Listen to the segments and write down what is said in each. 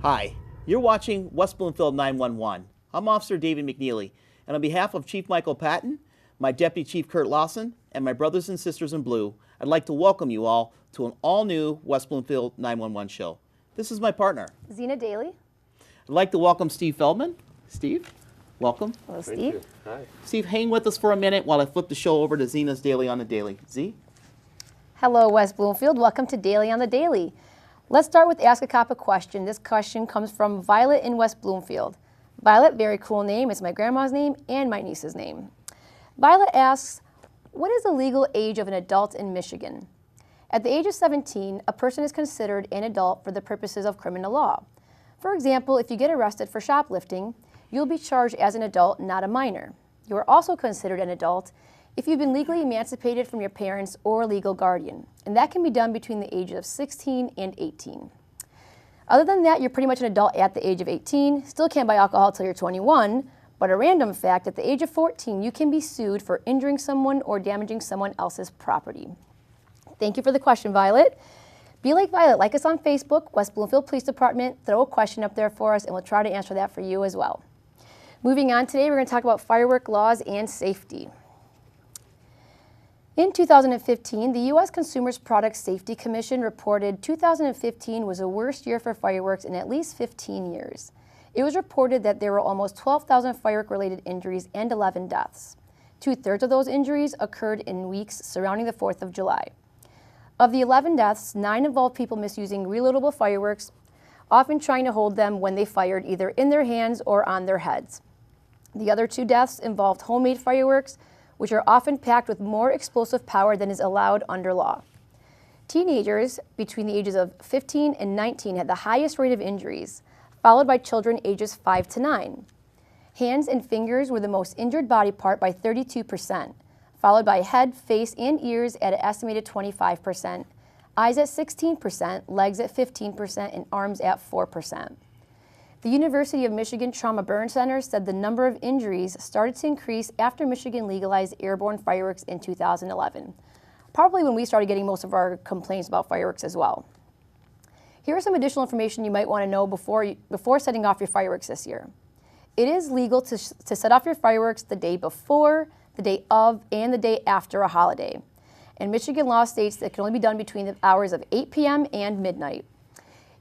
Hi, you're watching West Bloomfield 911. I'm Officer David McNealy, and on behalf of Chief Michael Patton, my Deputy Chief Kurt Lawson, and my brothers and sisters in blue, I'd like to welcome you all to an all-new West Bloomfield 911 show. This is my partner, Zena, Dailey. I'd like to welcome Steve Feldman. Steve, welcome. Hello, Steve. Thank you. Hi. Steve, hang with us for a minute while I flip the show over to Zena's Daily on the Daily. Z? Hello, West Bloomfield. Welcome to Daily on the Daily. Let's start with Ask a Cop a Question. This question comes from Violet in West Bloomfield. Violet, very cool name. It's my grandma's name and my niece's name. Violet asks, what is the legal age of an adult in Michigan? At the age of 17, a person is considered an adult for the purposes of criminal law. For example, if you get arrested for shoplifting, you'll be charged as an adult, not a minor. You are also considered an adult if you've been legally emancipated from your parents or legal guardian, and that can be done between the ages of 16 and 18. Other than that, you're pretty much an adult at the age of 18, still can't buy alcohol till you're 21, but a random fact, at the age of 14, you can be sued for injuring someone or damaging someone else's property. Thank you for the question, Violet. Be like Violet, like us on Facebook, West Bloomfield Police Department, throw a question up there for us, and we'll try to answer that for you as well. Moving on today, we're going to talk about firework laws and safety. In 2015, the U.S. Consumer Product Safety Commission reported 2015 was the worst year for fireworks in at least 15 years. It was reported that there were almost 12,000 firework-related injuries and 11 deaths. 2/3 of those injuries occurred in weeks surrounding the 4th of July. Of the 11 deaths, 9 involved people misusing reloadable fireworks, often trying to hold them when they fired either in their hands or on their heads. The other 2 deaths involved homemade fireworks, which are often packed with more explosive power than is allowed under law. Teenagers between the ages of 15 and 19 had the highest rate of injuries, followed by children ages 5 to 9. Hands and fingers were the most injured body part by 32%, followed by head, face, and ears at an estimated 25%, eyes at 16%, legs at 15%, and arms at 4%. The University of Michigan Trauma Burn Center said the number of injuries started to increase after Michigan legalized airborne fireworks in 2011, probably when we started getting most of our complaints about fireworks as well. Here are some additional information you might want to know before setting off your fireworks this year. It is legal to set off your fireworks the day before, the day of, and the day after a holiday. And Michigan law states that it can only be done between the hours of 8 p.m. and midnight.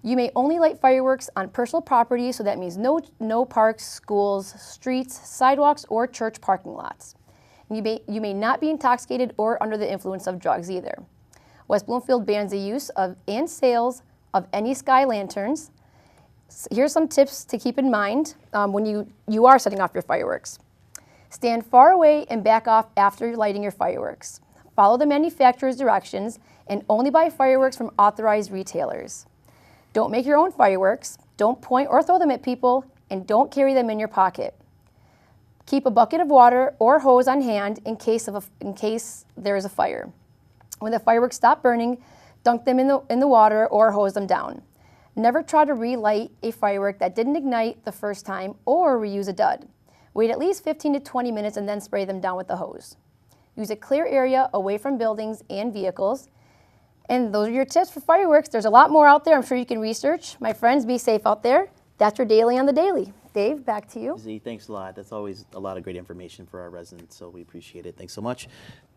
You may only light fireworks on personal property, so that means no parks, schools, streets, sidewalks, or church parking lots. You may not be intoxicated or under the influence of drugs either. West Bloomfield bans the use of and sales of any sky lanterns. Here's some tips to keep in mind when you are setting off your fireworks. Stand far away and back off after lighting your fireworks. Follow the manufacturer's directions and only buy fireworks from authorized retailers. Don't make your own fireworks, don't point or throw them at people, and don't carry them in your pocket. Keep a bucket of water or hose on hand in case there is a fire. When the fireworks stop burning, dunk them in the water or hose them down. Never try to relight a firework that didn't ignite the first time or reuse a dud. Wait at least 15 to 20 minutes and then spray them down with the hose. Use a clear area away from buildings and vehicles. And those are your tips for fireworks. There's a lot more out there I'm sure you can research. My friends, be safe out there. That's your Daily on the Daily. Dave, back to you. Z, thanks a lot. That's always a lot of great information for our residents, so we appreciate it. Thanks so much.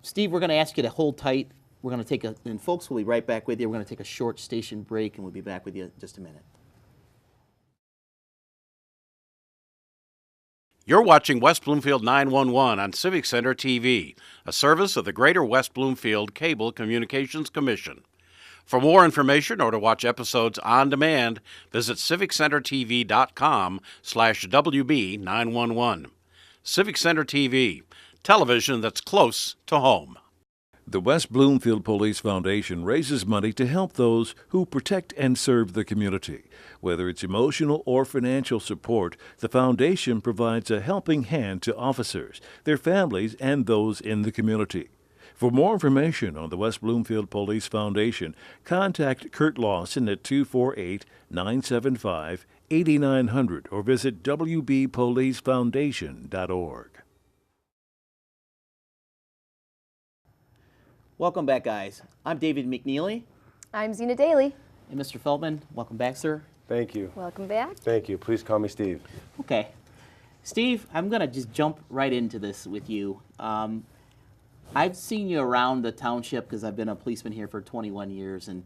Steve, we're going to ask you to hold tight. We're going to take and folks, we'll be right back with you. We're going to take a short station break, and we'll be back with you in just a minute. You're watching West Bloomfield 911 on Civic Center TV, a service of the Greater West Bloomfield Cable Communications Commission. For more information or to watch episodes on demand, visit civiccentertv.com/WB911. Civic Center TV, television that's close to home. The West Bloomfield Police Foundation raises money to help those who protect and serve the community. Whether it's emotional or financial support, the foundation provides a helping hand to officers, their families, and those in the community. For more information on the West Bloomfield Police Foundation, contact Kurt Lawson at 248-975-8900 or visit wbpolicefoundation.org. Welcome back, guys. I'm David McNealy. I'm Zena Dailey. And Mr. Feldman, welcome back, sir. Thank you. Welcome back. Thank you. Please call me Steve. Okay. Steve, I'm going to just jump right into this with you. I've seen you around the township because I've been a policeman here for 21 years. And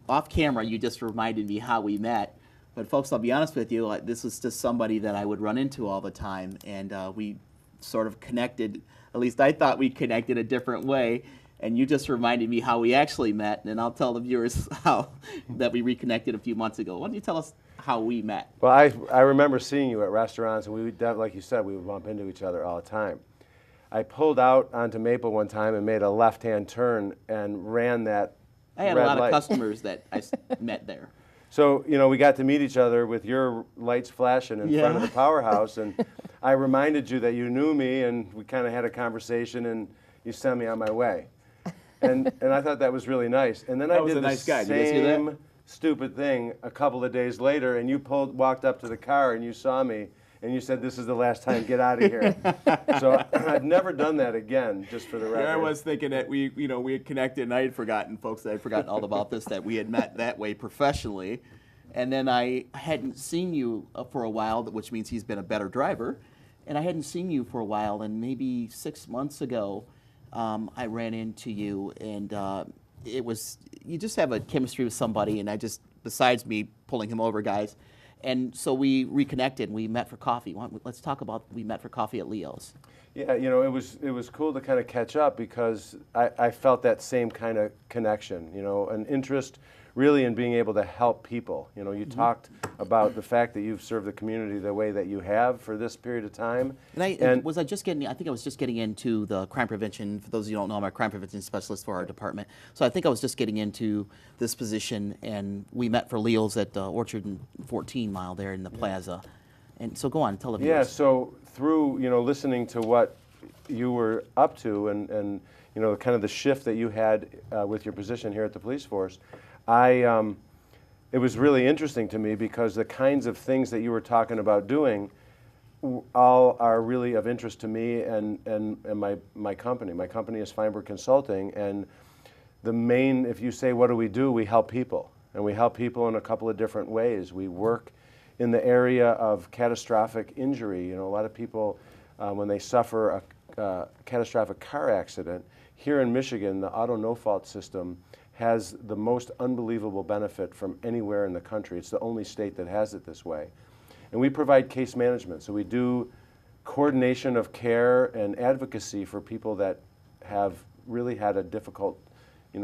off camera, you just reminded me how we met. But folks, I'll be honest with you, this was just somebody that I would run into all the time. And we sort of connected, at least I thought we connected a different way. And you just reminded me how we actually met. And I'll tell the viewers how that we reconnected a few months ago. Why don't you tell us how we met? Well, I remember seeing you at restaurants, and we would, like you said, we would bump into each other all the time. I pulled out onto Maple one time and made a left-hand turn and ran that I had red a lot light. of customers that I met there. So, we got to meet each other with your lights flashing in front of the powerhouse, and I reminded you that you knew me, and we kind of had a conversation, and you sent me on my way. And I thought that was really nice. And then I did the same stupid thing a couple of days later, and you walked up to the car, and you saw me, and you said, "This is the last time, get out of here." So I've never done that again, just for the record. Yeah, I was thinking that we had connected, and I had forgotten, folks, I had forgotten all about this, that we had met that way professionally. And then I hadn't seen you for a while, which means he's been a better driver. And I hadn't seen you for a while, and maybe 6 months ago, I ran into you, and it was, you just have a chemistry with somebody, and I just, besides me pulling him over, guys, and so we reconnected. We met for coffee. Let's talk about we met for coffee at Leo's. Yeah, it was cool to kind of catch up because I felt that same kind of connection, an interest really in being able to help people. You talked about the fact that you've served the community the way that you have for this period of time. And I think I was just getting into the crime prevention. For those of you who don't know, I'm a crime prevention specialist for our department. So I think I was just getting into this position, and we met for Leo's at Orchard and 14 Mile there in the plaza. And so go on, tell the viewers. Yeah, so through, listening to what you were up to and kind of the shift that you had with your position here at the police force, it was really interesting to me because the kinds of things that you were talking about doing all are really of interest to me and my company. My company is Feinberg Consulting, and the main, if you say, what do? We help people, and we help people in a couple of different ways. We work in the area of catastrophic injury. A lot of people, when they suffer a catastrophic car accident, here in Michigan, the auto no-fault system has the most unbelievable benefit from anywhere in the country. It's the only state that has it this way. And we provide case management. So we do coordination of care and advocacy for people that have really had a difficult,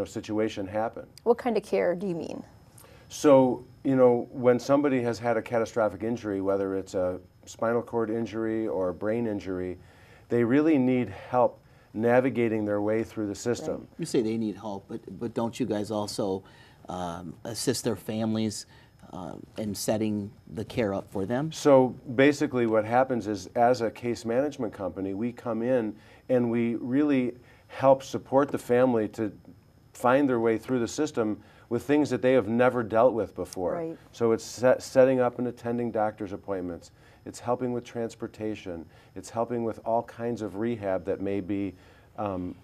situation happen. What kind of care do you mean? So, when somebody has had a catastrophic injury, whether it's a spinal cord injury or a brain injury, they really need help navigating their way through the system. Right. You say they need help, but don't you guys also assist their families in setting the care up for them? So basically what happens is, as a case management company, we come in and we really help support the family to find their way through the system with things that they have never dealt with before. Right. So it's setting up and attending doctor's appointments. It's helping with transportation. It's helping with all kinds of rehab that may be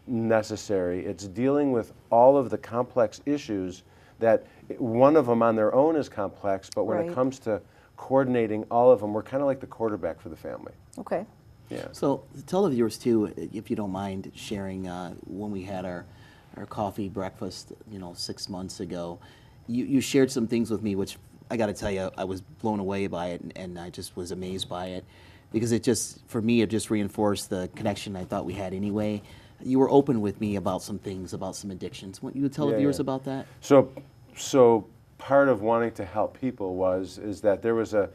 necessary. It's dealing with all of the complex issues that one of them on their own is complex, but when it comes to coordinating all of them, we're kind of like the quarterback for the family. Okay. Yeah. So tell the viewers too, if you don't mind sharing, when we had our coffee breakfast, 6 months ago, you shared some things with me, which I got to tell you, I was blown away by it, and I just was amazed by it, because it just reinforced the connection I thought we had anyway. You were open with me about some things, about some addictions. What you would tell the viewers about that? So part of wanting to help people is that there was a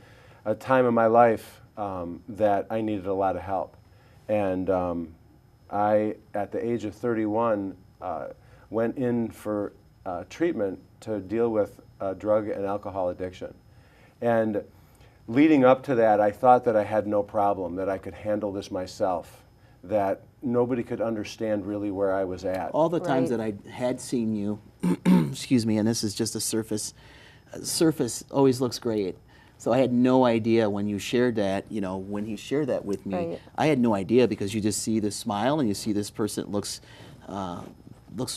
time in my life that I needed a lot of help, and I, at the age of 31, went in for treatment to deal with drug and alcohol addiction. And leading up to that, I thought that I had no problem, that I could handle this myself, that nobody could understand really where I was at. All the times that I had seen you, excuse me, and this is just a surface always looks great. So I had no idea when you shared that, when he shared that with me, Right. I had no idea, because you just see this smile and you see this person looks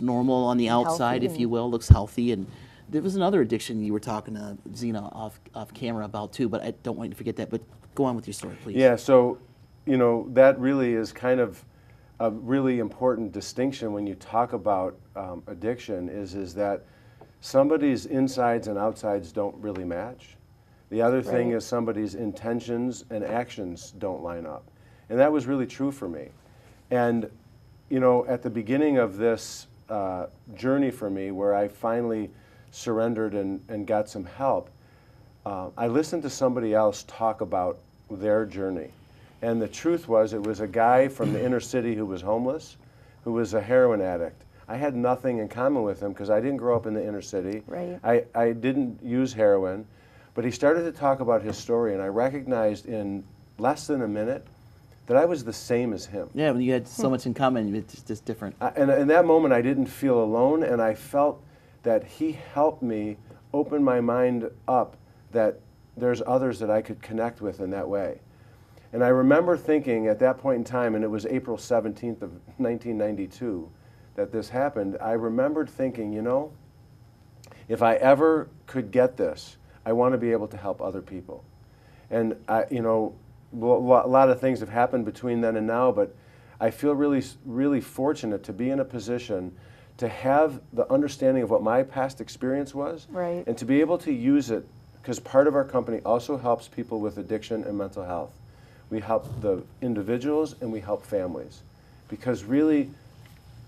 normal on the outside, if you will, looks healthy, and There was another addiction you were talking to Zena off camera about too, but I don't want you to forget that. But go on with your story, please. Yeah, so, that really is kind of a really important distinction when you talk about addiction is that somebody's insides and outsides don't really match. The other thing is somebody's intentions and actions don't line up. And that was really true for me. And, at the beginning of this journey for me, where I finally surrendered and got some help, I listened to somebody else talk about their journey. And the truth was, it was a guy from the inner city who was homeless, who was a heroin addict. I had nothing in common with him because I didn't grow up in the inner city. Right. I didn't use heroin. But he started to talk about his story, and I recognized in less than a minute that I was the same as him. Yeah, when you had so much in common, it's just different. And in that moment, I didn't feel alone, and I felt that he helped me open my mind up that there's others that I could connect with in that way. And I remember thinking at that point in time, and it was April 17th of 1992 that this happened, I remembered thinking, if I ever could get this, I want to be able to help other people. And a lot of things have happened between then and now, but I feel really, really fortunate to be in a position to have the understanding of what my past experience was, Right. and to be able to use it, because part of our company also helps people with addiction and mental health. We help the individuals and we help families, because really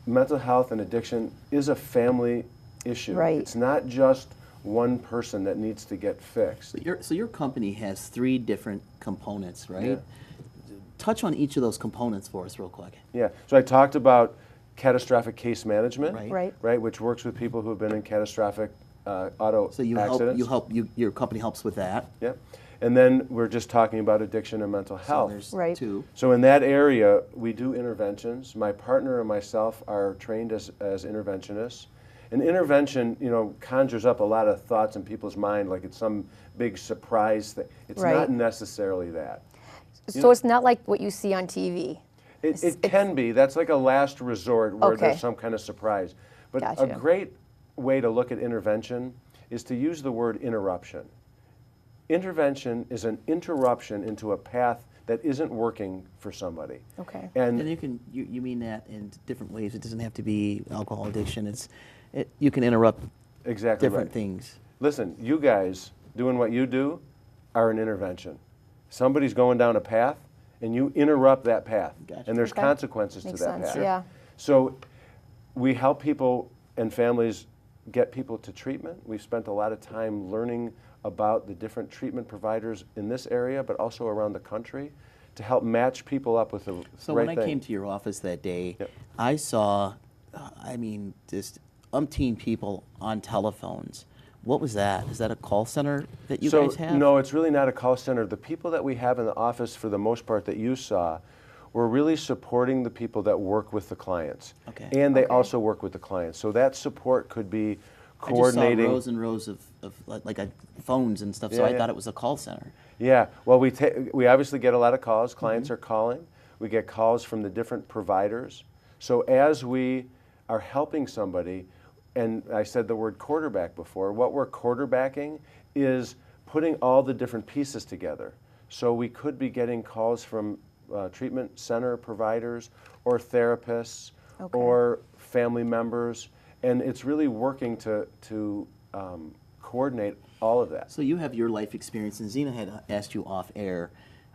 mental health and addiction is a family issue. Right. It's not just one person that needs to get fixed. So your company has 3 different components, right? Yeah. Touch on each of those components for us real quick. Yeah, so I talked about catastrophic case management, Right. which works with people who have been in catastrophic auto So you accidents. your company helps with that. Yeah, and then we're just talking about addiction and mental So health. there's Right. 2. So in that area, we do interventions. My partner and myself are trained as interventionists. And intervention, conjures up a lot of thoughts in people's mind, like it's some big surprise thing. It's Right. not necessarily that. So it's not like what you see on TV. It can be. That's like a last resort where Okay. there's some kind of surprise. But Gotcha. a great way to look at intervention is to use the word interruption. Intervention is an interruption into a path that isn't working for somebody. Okay. And And you mean that in different ways. It doesn't have to be alcohol addiction. You can interrupt exactly different right. things. Listen, you guys doing what you do are an intervention. Somebody's going down a path, and you interrupt that path. Gotcha. And there's Okay. consequences Makes to that sense, path. yeah. So we help people and families get people to treatment. We've spent a lot of time learning about the different treatment providers in this area, but also around the country, to help match people up with the So right when thing. I came to your office that day, Yep. I saw, just umpteen people on telephones. What was that? Is that a call center that you guys have? No, it's really not a call center. The people that we have in the office, for the most part, that you saw, were really supporting the people that work with the clients. Okay. And they Okay. also work with the clients. So that support could be I just coordinating. saw rows and rows of phones and stuff, so Yeah, I yeah. thought it was a call center. Yeah, well, we obviously get a lot of calls. Clients Mm-hmm. are calling. We get calls from the different providers. So as we are helping somebody, and I said the word quarterback before, what we're quarterbacking is putting all the different pieces together. So we could be getting calls from treatment center providers or therapists Okay. or family members, and it's really working to coordinate all of that. So you have your life experience, and Zena had asked you off air.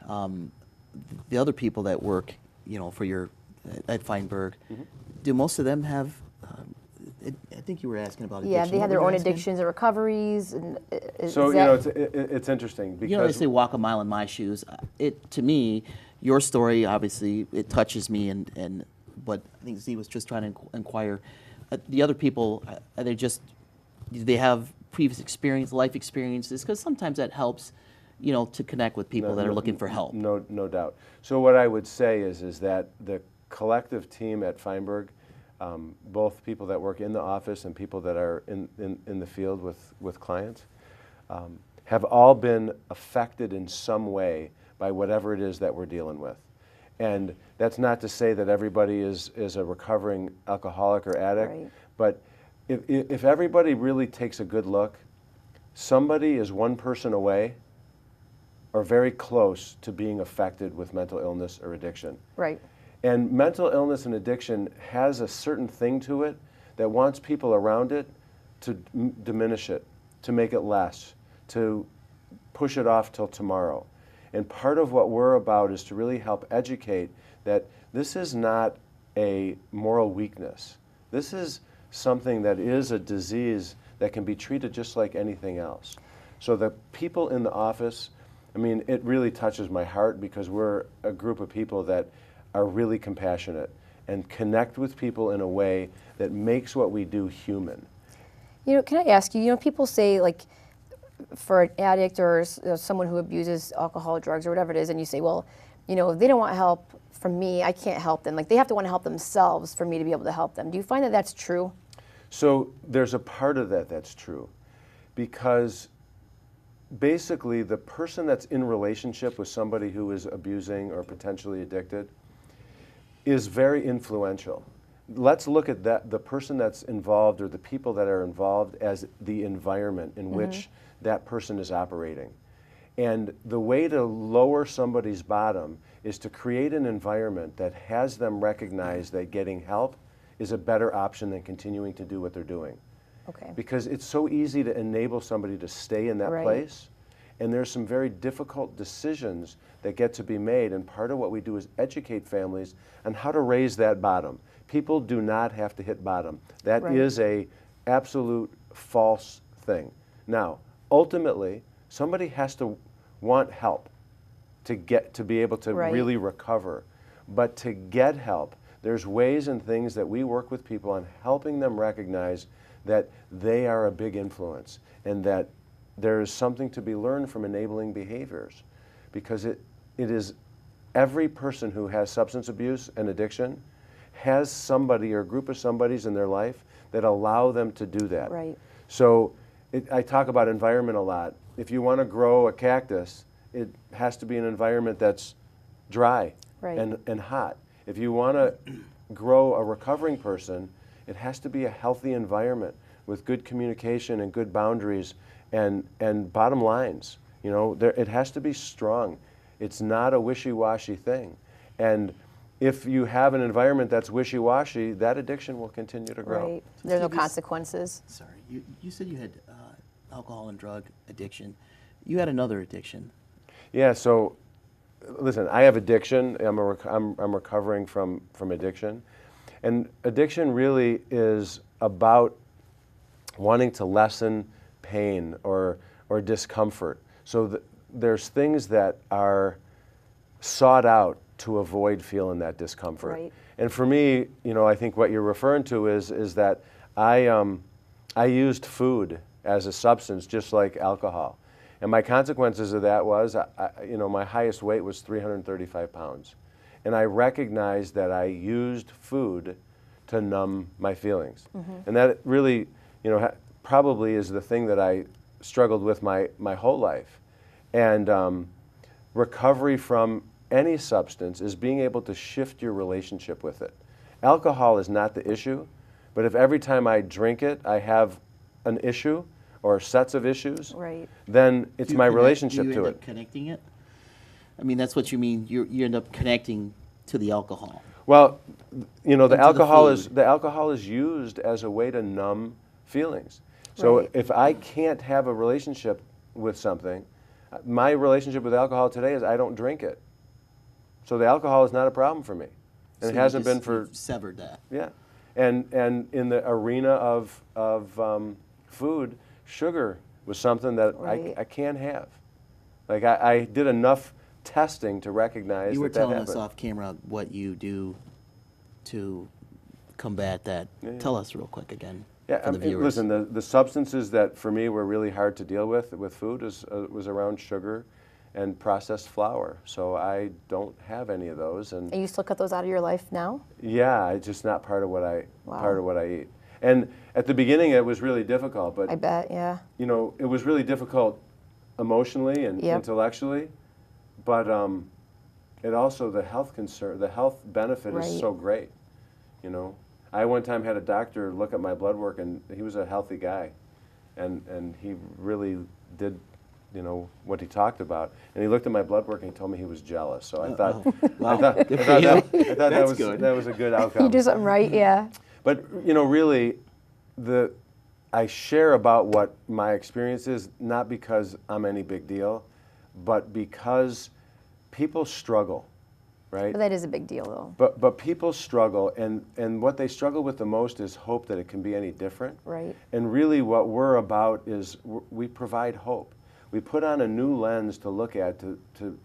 The other people that work, for your at Feinberg, Mm-hmm. do most of them have? I think you were asking about addiction. Yeah, they What have were their you own asking? addictions and recoveries, and So, is it's interesting because They say walk a mile in my shoes. To me, your story obviously it touches me, but I think Z was just trying to inquire. The other people, are they do they have previous experience, life experiences? Because sometimes that helps, to connect with people that are looking for help. No doubt. So what I would say is that the collective team at Feinberg, both people that work in the office and people that are in the field with clients, have all been affected in some way by whatever it is that we're dealing with. And that's not to say that everybody is a recovering alcoholic or addict, Right. but if everybody really takes a good look, somebody is one person away or very close to being affected with mental illness or addiction. Right. And mental illness and addiction has a certain thing to it that wants people around it to diminish it, to make it less, to push it off till tomorrow. And part of what we're about is to really help educate that this is not a moral weakness. This is something that is a disease that can be treated just like anything else. So the people in the office, I mean, it really touches my heart because we're a group of people that are really compassionate and connect with people in a way that makes what we do human. You know, can I ask you, people say, like, for an addict or someone who abuses alcohol, drugs, or whatever it is, and you say, well, if they don't want help from me, I can't help them. Like, they have to want to help themselves for me to be able to help them. Do you find that that's true? So there's a part of that that's true, because basically the person that's in relationship with somebody who is abusing or potentially addicted is very influential. Let's look at the person that's involved or the people that are involved as the environment in which that person is operating. And the way to lower somebody's bottom is to create an environment that has them recognize that getting help is a better option than continuing to do what they're doing. Okay. Because it's so easy to enable somebody to stay in that place, and there's some very difficult decisions that get to be made, and part of what we do is educate families on how to raise that bottom. People do not have to hit bottom. That is a absolute false thing. Now, ultimately, somebody has to want help to be able to really recover. But to get help, there's ways and things that we work with people on helping them recognize that they are a big influence and that there is something to be learned from enabling behaviors. Because it is every person who has substance abuse and addiction has somebody or a group of somebodies in their life that allow them to do that. Right. So I talk about environment a lot. If you want to grow a cactus, it has to be an environment that's dry and hot. If you want to grow a recovering person, it has to be a healthy environment with good communication and good boundaries and bottom lines. It has to be strong. It's not a wishy-washy thing. And if you have an environment that's wishy-washy, that addiction will continue to grow. Right. There's no consequences. Sorry, you said you had alcohol and drug addiction. You had another addiction. Yeah. So, listen, I have addiction. I'm recovering from addiction, and addiction really is about wanting to lessen pain or discomfort. So there's things that are sought out to avoid feeling that discomfort. Right. And for me, I think what you're referring to is that I used food as a substance just like alcohol. And my consequences of that was, my highest weight was 335 pounds. And I recognized that I used food to numb my feelings. And that really, probably is the thing that I struggled with my whole life. And recovery from any substance is being able to shift your relationship with it. Alcohol is not the issue, but if every time I drink it, I have an issue or sets of issues, then it's my relationship to it. Do you end up connecting it? I mean, that's what you mean. You end up connecting to the alcohol. Well, the alcohol is used as a way to numb feelings. So if I can't have a relationship with something, my relationship with alcohol today is I don't drink it. So the alcohol is not a problem for me, and So it hasn't been for. you've severed that. Yeah, and in the arena of food, sugar was something that I can't have. Like I did enough testing to recognize You were that telling happened. us off camera what you do to combat that. Tell us real quick again. Yeah, for the viewers. listen, the substances that for me were really hard to deal with food was around sugar and processed flour. So I don't have any of those. And you still cut those out of your life now? yeah, it's just not part of what I eat. And at the beginning, it was really difficult. But I bet, yeah. it was really difficult emotionally and intellectually. But it also the health benefit is so great. I one time had a doctor look at my blood work, and he was a healthy guy, and he really did, you know, what he talked about. And he looked at my blood work and he told me he was jealous. So I thought, that was a good outcome. You do something right, yeah. But you know, really, I share about what my experience is, not because I'm any big deal, but because people struggle, right? But that is a big deal, though. But people struggle, and what they struggle with the most is hope that it can be any different. Right. And really what we're about is we provide hope. We put on a new lens to look at, to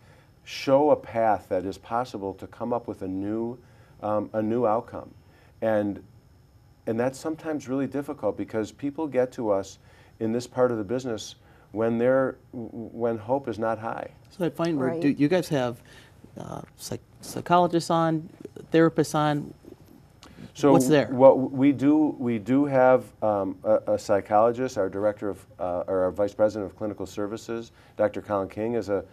show a path that is possible to come up with a new outcome. And that's sometimes really difficult because people get to us in this part of the business when hope is not high. So at Feinberg, Right. do you guys have psychologists on, therapists on? So what's there? What we do have a psychologist. Our director of, or our vice president of clinical services, Dr. Colin King, is a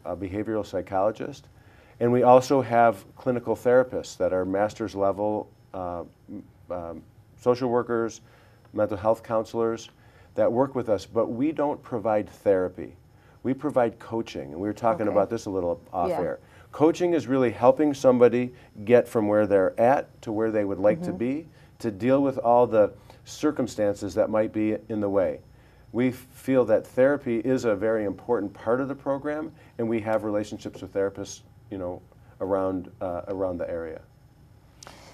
behavioral psychologist, and we also have clinical therapists that are master's level social workers, mental health counselors that work with us. But we don't provide therapy. We provide coaching, and we were talking about this a little off air. Coaching is really helping somebody get from where they're at to where they would like to be, to deal with all the circumstances that might be in the way. We feel that therapy is a very important part of the program, and we have relationships with therapists, you know, around the area.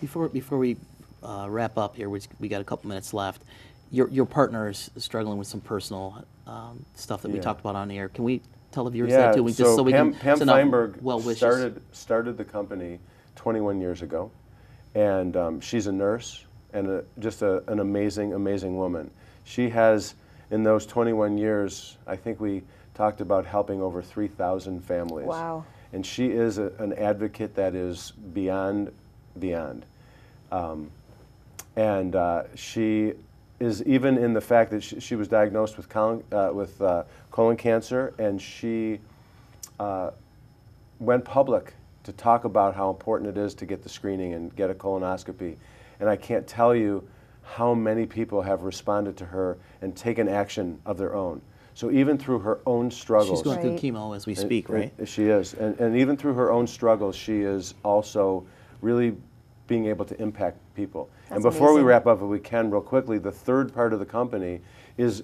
Before we wrap up here, we got a couple minutes left. Your partner is struggling with some personal stuff that we talked about on the air. Can we tell the viewers that too? So Pam Feinberg well wishes. started the company 21 years ago, and she's a nurse and just an amazing woman. She has, in those 21 years, I think we talked about helping over 3,000 families. Wow. And she is an advocate that is beyond. She is even in the fact that she was diagnosed with colon cancer, and she went public to talk about how important it is to get the screening and get a colonoscopy. And I can't tell you how many people have responded to her and taken action of their own. So even through her own struggles. She's going through chemo as we speak, right? She is. And even through her own struggles, she is also really being able to impact people. That's and before we amazing. wrap up, if we can, real quickly, the third part of the company is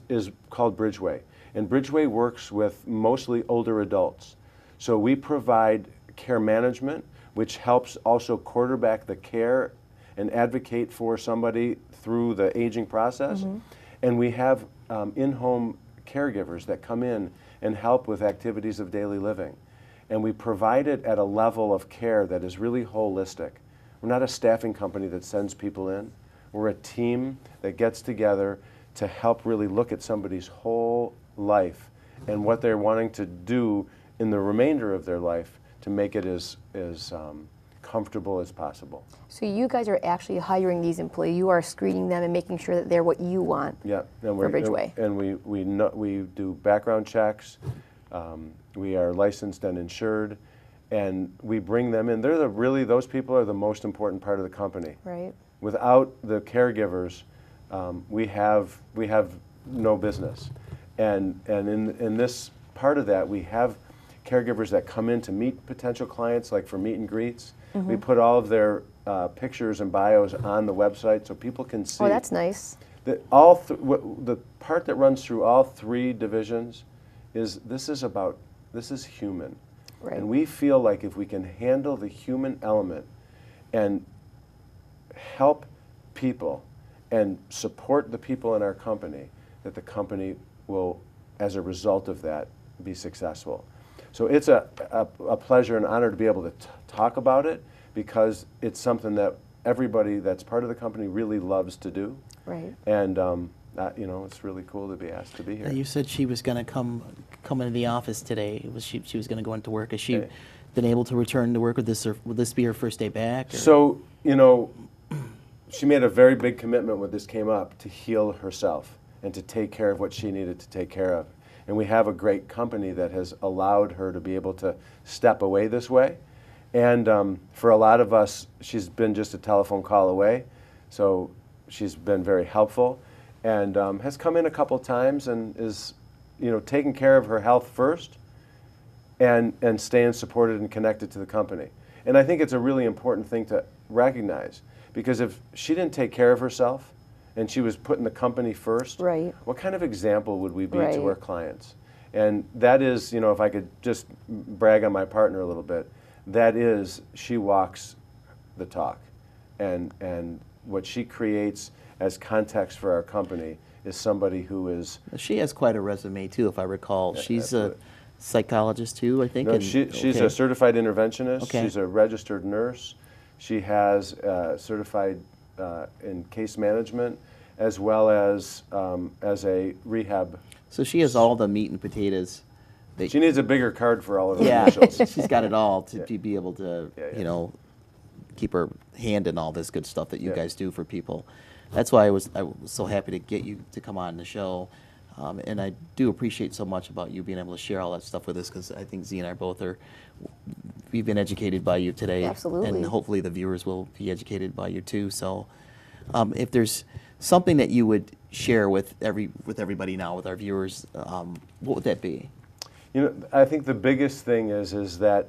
called Bridgeway. And Bridgeway works with mostly older adults. So we provide care management, which helps also quarterback the care and advocate for somebody through the aging process. And we have in-home caregivers that come in and help with activities of daily living. And we provide it at a level of care that is really holistic. We're not a staffing company that sends people in. We're a team that gets together to help really look at somebody's whole life and what they're wanting to do in the remainder of their life to make it as comfortable as possible. So you guys are actually hiring these employees. You are screening them and making sure that they're what you want. Yeah, and for Bridgeway. And we do background checks. We are licensed and insured, and we bring them in. They're really those people are the most important part of the company. Right. Without the caregivers, we have no business. And in this part of that, we have caregivers that come in to meet potential clients, like for meet and greets. We put all of their pictures and bios on the website so people can see. Oh, that's nice. The part that runs through all three divisions is this is human. Right. And we feel like if we can handle the human element and help people and support the people in our company, that the company will, as a result of that, be successful. So it's a pleasure and honor to be able to talk about it, because it's something that everybody that's part of the company really loves to do. Right. And it's really cool to be asked to be here. You said she was going to come into the office today. She was going to go into work. Has she been able to return to work with this, or will this be her first day back? Or? So, she made a very big commitment when this came up to heal herself and to take care of what she needed to take care of. And we have a great company that has allowed her to be able to step away this way. And for a lot of us, she's been just a telephone call away. So she's been very helpful and has come in a couple times and is, taking care of her health first and staying supported and connected to the company. And I think it's a really important thing to recognize, because if she didn't take care of herself and she was putting the company first, Right. what kind of example would we be Right. to our clients? And that is, if I could just brag on my partner a little bit, that is, she walks the talk. And what she creates as context for our company is somebody who is... She has quite a resume too, if I recall. She's absolutely. a psychologist too, I think. No, and- she's okay. a certified interventionist. Okay. She's a registered nurse. She has certified in case management, as well as a rehab. So she has all the meat and potatoes. That, She needs a bigger card for all of her yeah, initials. she's got it all to be able to, Yeah. keep her hand in all this good stuff that you Yeah. guys do for people. That's why I was so happy to get you to come on the show. And I do appreciate so much about you being able to share all that stuff with us, because I think Zena and I both we've been educated by you today. Absolutely. And hopefully the viewers will be educated by you too. So if there's something that you would share with everybody now, with our viewers, what would that be? I think the biggest thing is that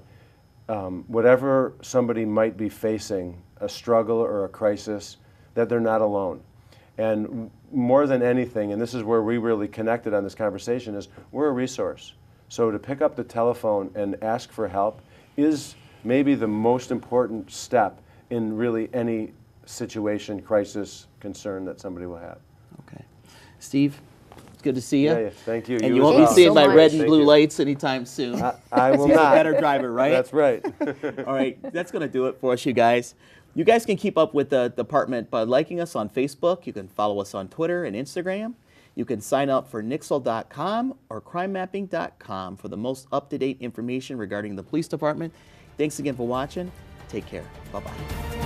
whatever somebody might be facing, a struggle or a crisis, that they're not alone. And more than anything, and this is where we really connected on this conversation, is we're a resource. So to pick up the telephone and ask for help is maybe the most important step in really any situation, crisis, concern that somebody will have. Okay. Steve, it's good to see you. Yeah, thank you. And You you as won't well. be seeing so my much. red and Thank blue you. lights anytime soon. I will He's not. a better driver, right? That's right. All right, that's going to do it for us, you guys. You guys can keep up with the department by liking us on Facebook. You can follow us on Twitter and Instagram. You can sign up for Nixle.com or CrimeMapping.com for the most up-to-date information regarding the police department. Thanks again for watching. Take care. Bye-bye.